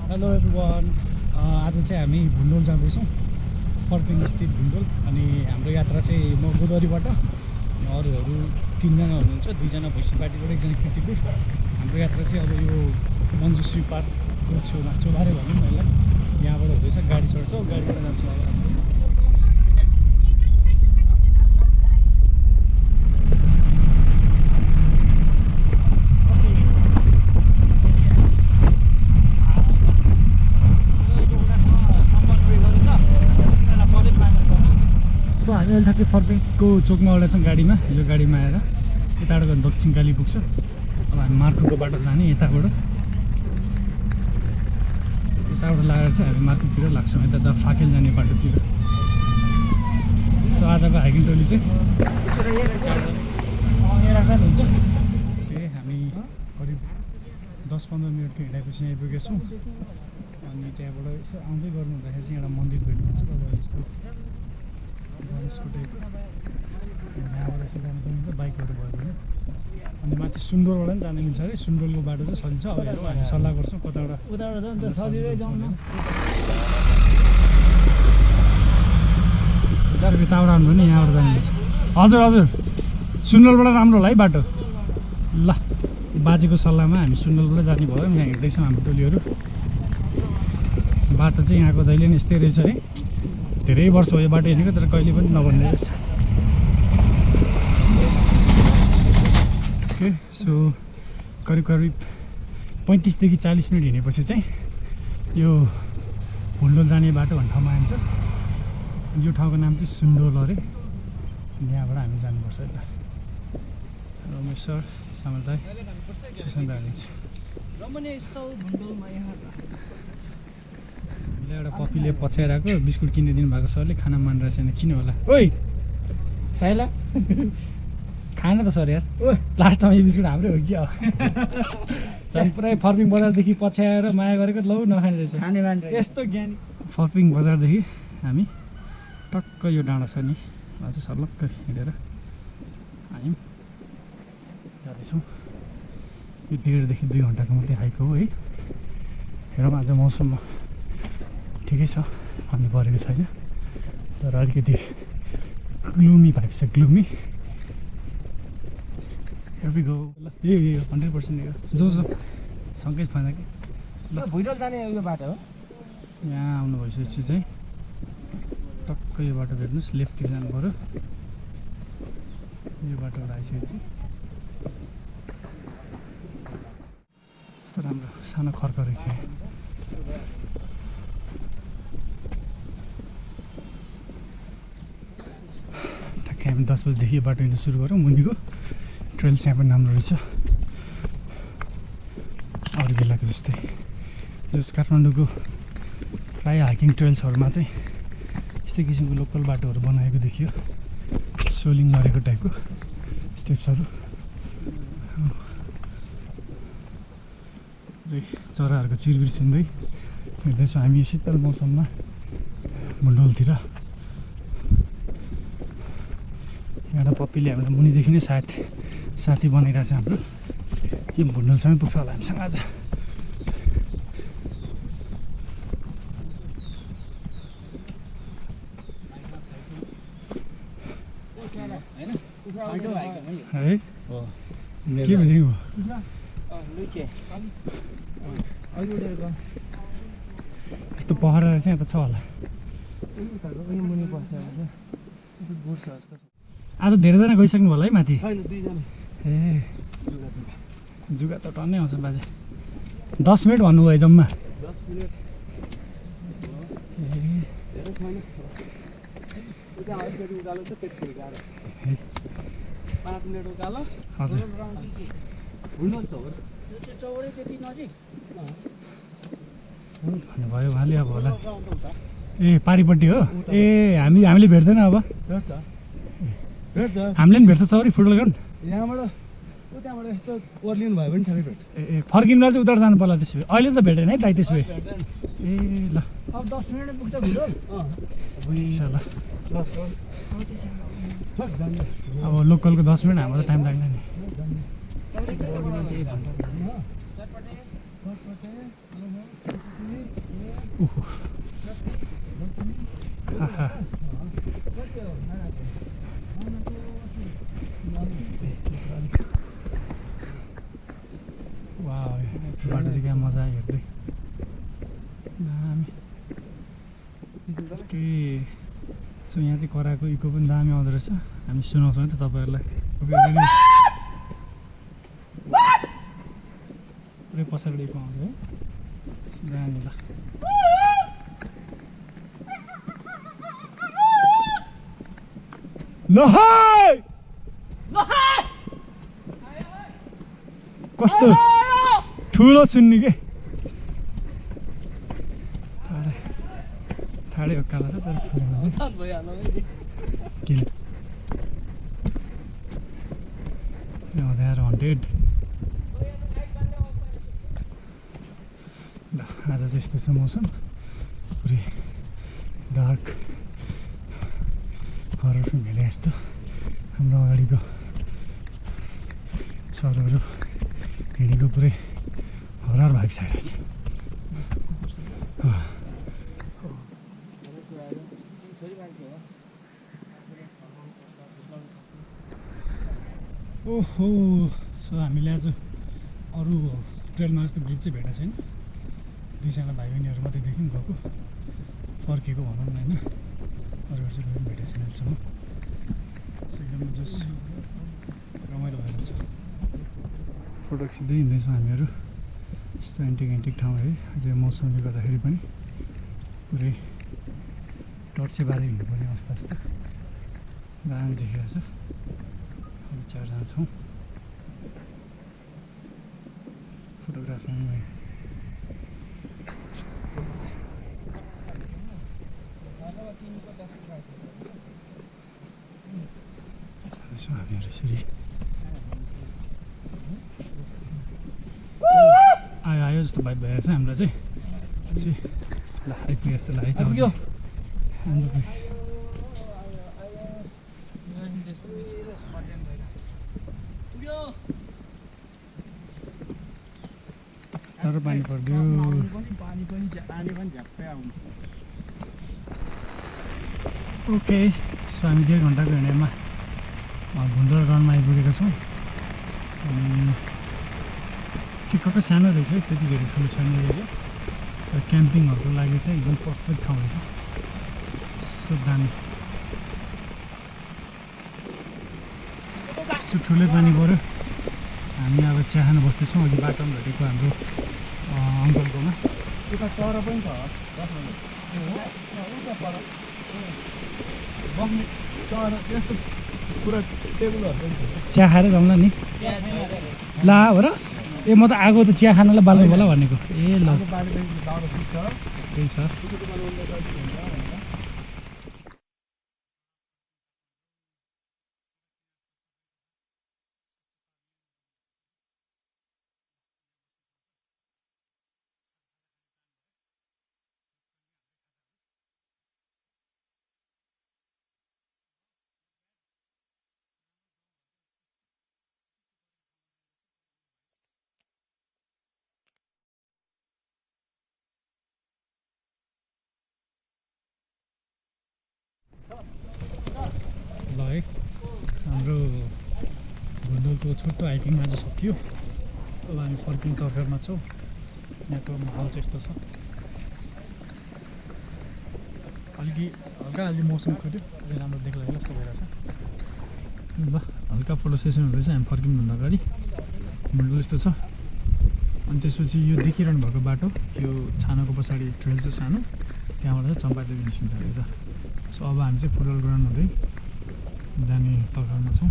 Hello everyone, आज चाहिँ हामी भुन्डोल जाँदैछौँ। फर्पिङ स्थित भुन्डोल। अनि हाम्रो यात्रा चाहिँ म गोदावरीबाट, अरूहरू 3 जना हुनुहुन्छ, 2 जना भैँसी पार्टीबाट, 1 जना केटीले। हाम्रो यात्रा चाहिँ अब यो मन्जुश्री पार्कको छेउमा चौबारे भनौँ न यसलाई, यहाँबाट हुँदैछ। गाडी चढ्छौँ, गाडीबाट जान्छौँ अब। सो हामी अहिले ठ्याक्कै फर्पिङको चोकमा एउटा छौँ गाडीमा। यो गाडीमा आएर यताबाट गयो दक्षिणकाली पुग्छ। अब हामी मार्कुको बाटो जाने यताबाट लागेर चाहिँ हामी मार्कुतिर लाग्छौँ, यता फाकेल जाने बाटोतिर। सो आजको हाइकिङ टोली चाहिँ यहाँ हुन्छ। हामी करिब 10-15 मिनटको हिँडाएपछि यहाँ आइपुगेका छौँ। अनि त्यहाँबाट यसो आउँदै गर्नु हुँदाखेरि चाहिँ एउटा मन्दिर भेट्नुहुन्छ तपाईँ, यस्तो गणेशको टाइपको। यहाँबाट चाहिँ जानु पाइन्छ बाइकहरू भयो भने। अनि माथि सुन्दरबाट पनि जानु मिल्छ अरे, सुन्दरको बाटो चाहिँ सजिन्छ। अब हेरौँ, हामी सल्लाह गर्छौँ कताबाट यताबाट आउनु भने यहाँबाट जानु मिल्छ। हजुर हजुर, सुन्दरबाट राम्रो होला है बाटो। ल, बाजेको सल्लाहमा हामी सुन्दरबाट जाने भयो। यहाँ हिँड्दैछौँ हाम्रो टोलीहरू। बाटो चाहिँ यहाँको जहिले नि यस्तै रहेछ है। धेरै वर्ष हो यो बाटो हिँडेको, तर कहिले पनि नबन्ने रहेछ। ओके, सो करिब 35 देखि 40 मिनट हिँडेपछि चाहिँ यो भुन्डोल जाने बाटो भन्ने ठाउँमा आइन्छ। यो ठाउँको नाम चाहिँ सुन्दोल अरे। यहाँबाट हामी जानुपर्छ यता। रमेश सर, सामल दाई, सुशान्त दाई हुनुहुन्छ। एउटा पप्पीले पछ्याएर आएको बिस्कुट किनिदिनु भएको सरले खाना मानिरहेको छैन, किन होला? ओइ साइला, खान त सर यार। लास्ट टाइम यो बिस्कुट हाम्रै हो कि? झन् पुरै फर्पिङ बजारदेखि पछ्याएर माया गरेको लौ नखाने रहेछ। यस्तो ज्ञानी। फर्पिङ बजारदेखि हामी टक्क यो डाँडा छ नि, अझ सर्लक्क हिँडेर हामी जाँदैछौँ। यो 1.5देखि 2 घन्टाको मात्रै हाइक हो है। हेरौँ आज मौसममा ठिकै छ, पानी परेको छैन, तर अलिकति ग्लुमी भाइब छ, ग्लुमी। Hair go. ल, यो 100% यो जो सँगै छैन कि। ल, भुइँडोल जाने यो बाटो हो। यहाँ आउनु भइसकेपछि चाहिँ टक्क यो बाटो भेट्नुहोस्, लेफ्टतिर जानु पऱ्यो। यो बाटोबाट आइसकेपछि यस्तो राम्रो सानो खर्क रहेछ। हामी 10 बजीदेखि यो बाटो हिँड्न सुरु गरौँ। मुनिको ट्रेल चाहिँ पनि राम्रो रहेछ, अरू बेलाको जस्तै। जस काठमाडौँको प्रायः हाइकिङ ट्रेल्सहरूमा चाहिँ यस्तै किसिमको लोकल बाटोहरू बनाएको देखियो, सोलिङ गरेको टाइपको स्टेप्सहरू। चराहरूको चिरबिर सुन्दै हिँड्दैछौँ हामी यो शीतल मौसममा भुन्डोलतिर। एउटा पप्पीले हामीलाई मुनिदेखि नै साथी बनाइरहेछ हाम्रो। यो भुन्डोलसँगै पुग्छ होला हामीसँग आज। है के भनेको यस्तो पहरा चाहिँ यता छ होला। आज धेरैजना गइसक्नु होला है माथि? ए, जुगा त टन्नै आउँछ बाजे। 10 मिनट भन्नुभयो जम्मा। हजुर भन्नुभयो उहाँले अब होला। ए, पारिपट्टि हो। ए, हामीले भेट्दैन अब। हामीले पनि भेट्छ चौरी फुटबल ग्राउन्ड यहाँबाट। त्यहाँबाट यस्तो ओर्लिनु भयो भने ठ्याक्कै भेट्छ। ए, फर्किनुलाई चाहिँ उतार जानु पर्ला त्यसो भए। अहिले त भेटेन है दाइ त्यसो भए। ए, ल, अब 10 मिनट पुग्छ भिडियो। ल, अब लोकलको 10 मिनट, हाम्रो टाइम लाग्दैन नि। ओहो वाह बाटो चाहिँ क्या मजा आयो हेर्दै दामी के सो यहाँ चाहिँ कराएको इको पनि दामी आउँदो रहेछ हामी सुनाउँछौँ नि त तपाईँहरूलाई पुरै पछाडि इको आउँछ है दामी ल कस्तो ठुलो सुन्ने के ठाडै उकालो छ तर ठुलो किन हन्ड्रेड ल आज चाहिँ यस्तो छ मौसम पुरै डार्क हरर फिल्म हेरे जस्तो हाम्रो अगाडिको सरहरू हिँडेको पुरै हरर भाइब आइरहेको छ ओहो सो हामीले आज अरू ट्रेलमा जस्तो ग्रुप चाहिँ भेटेको छैन दुईजना भाइ बहिनीहरू मात्रै देख्यौँ गएको फर्केको भनौँ न होइन अरूहरू चाहिँ पनि भेटेको छैन अहिलेसम्म एकदम जस रमाइलो भएर छ फोटो खिच्दै हिँड्दैछौँ हामीहरू यस्तो एन्टिक ठाउँ है अझै मौसमले गर्दाखेरि पनि पुरै टर्चै बाँधेर हिँड्नुपर्ने अवस्था जस्तो दामी देखिरहेको छ हामी चारजना छौँ फोटोग्राफी पनि भयो जाँदैछौँ हामीहरू यसरी आयो जस्तो भाइ भइरहेको छ हामीलाई चाहिँ ल आइपुग्यो जस्तो लाग्यो तर पानी पर्यो ओके सो हामी 1.5 घन्टाको हिँडाइमा भुन्डोल ग्राउन्डमा आइपुगेका छौँ अनि ठिक्कको सानो रहेछ त्यति धेरै ठुलो छैन एरिया तर क्याम्पिङहरूको लागि चाहिँ एकदम पर्फेक्ट ठाउँ रहेछ सो दामी यस्तो ठुलै पानी पऱ्यो हामी अब चिया खान बस्दैछौँ अघि बाटोमा भेटेको हाम्रो अङ्कलकोमा उता तर पनि छ पुरा टेबलहरू पनि छ चिया खाएर जाउँला नि ला हो र ए म त आगो त चिया खानलाई बाल्नु होला भनेको ए ल त्यही छ ल है हाम्रो भुन्डोलको छोटो हाइकिङ आज सकियो अब हामी फर्किङ तर्फमा छौँ यहाँको माहौल चाहिँ यस्तो छ अलिकति हल्का मौसम खोज्यो अझै राम्रो देख्ला जस्तो भइरहेछ ल हल्का फोटो सेसन हुँदैछ हामी फर्किनुभन्दा अगाडि भुन्डोल यस्तो छ अनि त्यसपछि यो देखिरहनु भएको बाटो यो छानाको पछाडि ट्रेल चाहिँ सानो त्यहाँबाट चाहिँ चम्पादेवी निस्किन्छ अरे त सो अब हामी चाहिँ फुटबल ग्राउन्ड हुँदै जाने तर्फमा छौँ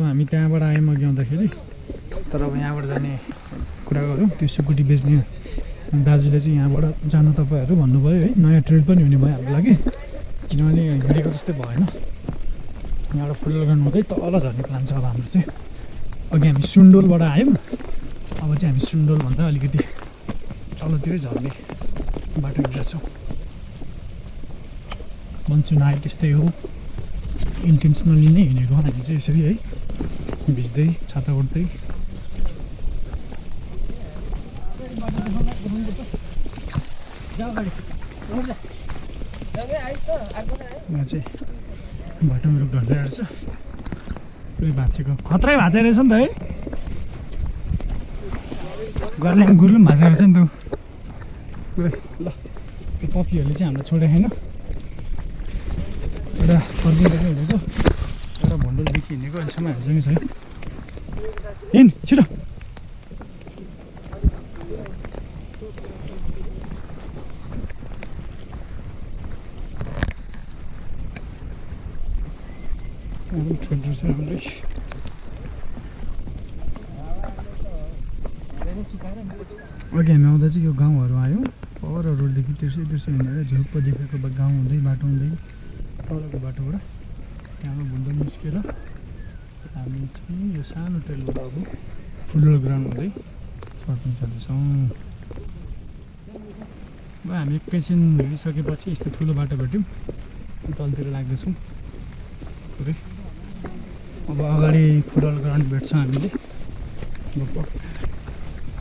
हामी त्यहाँबाट आयौँ अघि आउँदाखेरि तर अब यहाँबाट जाने कुरा गरौँ त्यो सुकुटी बेच्ने दाजुले चाहिँ यहाँबाट जानु तपाईँहरू भन्नुभयो है नयाँ ट्रेल पनि हुने भयो हाम्रो लागि किनभने हिँडेको जस्तै भएन यहाँबाट फुटबल ग्राउन्ड हुँदै तल झर्ने प्लान छ अब हाम्रो चाहिँ अघि हामी सुन्डोलबाट आयौँ अब चाहिँ हामी सुन्डोलभन्दा अलिकति तलतिरै झर्ने बाटो हिँडिरहेछौँ मनसुन आयो त्यस्तै हो इन्टेन्सनली नै हिँडेको हामी चाहिँ यसरी है भिज्दै छाता उठ्दै यहाँ चाहिँ भटम रुख ढल्दै रहेछ पुरै भाँचेको खत्रै भाँचेको रहेछ नि त है घरले गुरुम भाँचेको रहेछ नि त पुरै ल त्यो पपीहरूले चाहिँ हामीलाई छोडेको छैन एउटा फर्किँदै हुनेको एउटा भण्डोलदेखि हिँडेको अहिलेसम्म हामीसँगै छ है हिँड छिटो ट्रेक्टर छ हाम्रै अघि हामी आउँदा चाहिँ यो गाउँहरू आयो पर रोडदेखि तिर्सै हिँडेर झुप्प देखेको गाउँ हुँदै बाटो हुँदै तलको बाटोबाट त्यहाँबाट भुन्डोल निस्केर हामी चाहिँ यो सानो ट्रेलबाट अब फुटबल ग्राउन्ड हुँदै फर्किन जाँदैछौँ अब हामी एकैछिन हिँडिसकेपछि यस्तो ठुलो बाटो भेट्यौँ तलतिर लाग्दैछौँ पुरै अब अगाडि फुटबल ग्राउन्ड भेट्छौँ हामीले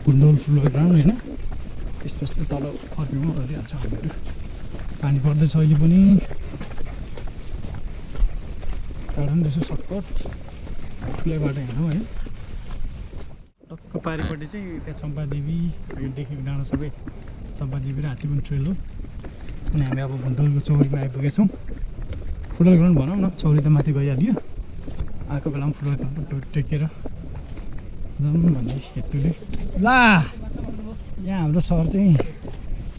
भुन्डोल फुटबल ग्राउन्ड होइन त्यसपछि तल फर्किनु गरिहाल्छ हामीहरू पानी पर्दैछ अहिले पनि तर पनि यसो सर्टकट ठुलै बाटो हिँडौँ है टक्क पारिपट्टि चाहिँ त्यहाँ चम्पादेवी देखेको डाँडा सबै चम्पादेवी र हात्तीबन ट्रेल हो अनि हामी अब भुन्डोलको चौरीमा आइपुगेछौँ फुटबल ग्राउन्ड भनौँ न चौरी त माथि गइहाल्यो आएको बेलामा फुटबल ग्राउन्ड टेकेर जाउँ भन्ने हेतुले ला यहाँ हाम्रो सहर चाहिँ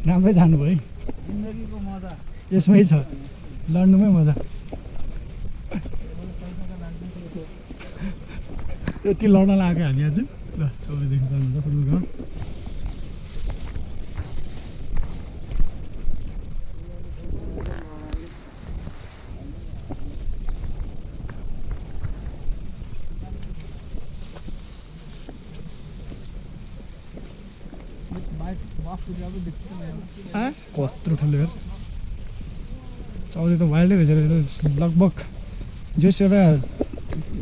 राम्रै जानुभयो है जिन्दगीको मजा यसमै छ लड्नुमै मजा यति लड्न लाग्यो हामी आज ल चौरीदेखि जानुहुन्छ फुटबल ग्राउन्ड कत्रो ठुलो हेर चौरी त वाइल्डै रहेछ लगभग जस एउटा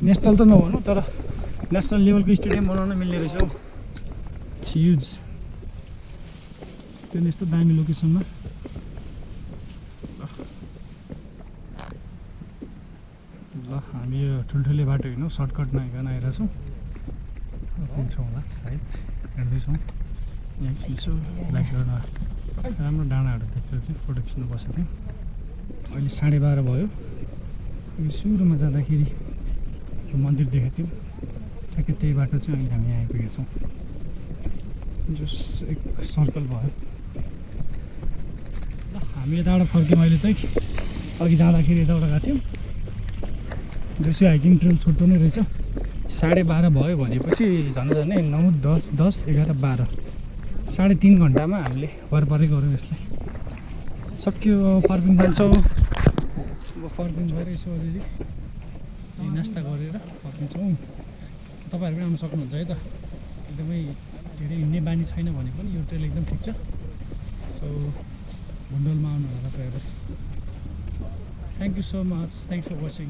नेसनल त नभनौँ तर नेसनल लेभलको स्टेडियम बनाउन मिल्ने रहेछ हौ ह्युज त्यो यस्तो दामी लोकेसनमा ल हामी यो ठुल्ठुले बाटो हिँड्यौँ सर्टकट नहिँडन आइरहेछौँ पुग्छौँ होला सायद हिँड्दैछौँ यहाँ एकछिन यसो ब्याकग्राउन्डमा राम्रो डाँडाहरू देखेर चाहिँ फोटो खिच्नु बसेको थियौँ अहिले 12:30 भयो सुरुमा जाँदाखेरि यो मन्दिर देखेको थियौँ ठ्याक्कै त्यही बाटो चाहिँ अहिले हामी आइपुगेका छौँ जो एक सर्कल भयो ल हामी यताबाट फर्क्यौँ अहिले चाहिँ अघि जाँदाखेरि यताबाट गएको थियौँ जोसो हाइकिङ ट्रेल छोटो नै रहेछ 12:30 भयो भनेपछि झन् झन्डै 9, 10, 11, 12 3.5 घन्टामा हामीले वरपरै गऱ्यौँ यसलाई सक्यो फर्किङ जान्छौँ अब फर्किङ गएर यसो अलिअलि नास्ता गरेर फर्किन्छौँ तपाईँहरू पनि आउनु सक्नुहुन्छ है त एकदमै धेरै हिँड्ने बानी छैन भने पनि यो ट्रेल एकदम ठिक छ सो भुन्डोलमा आउनु होला तपाईँहरू thank you so much thanks for watching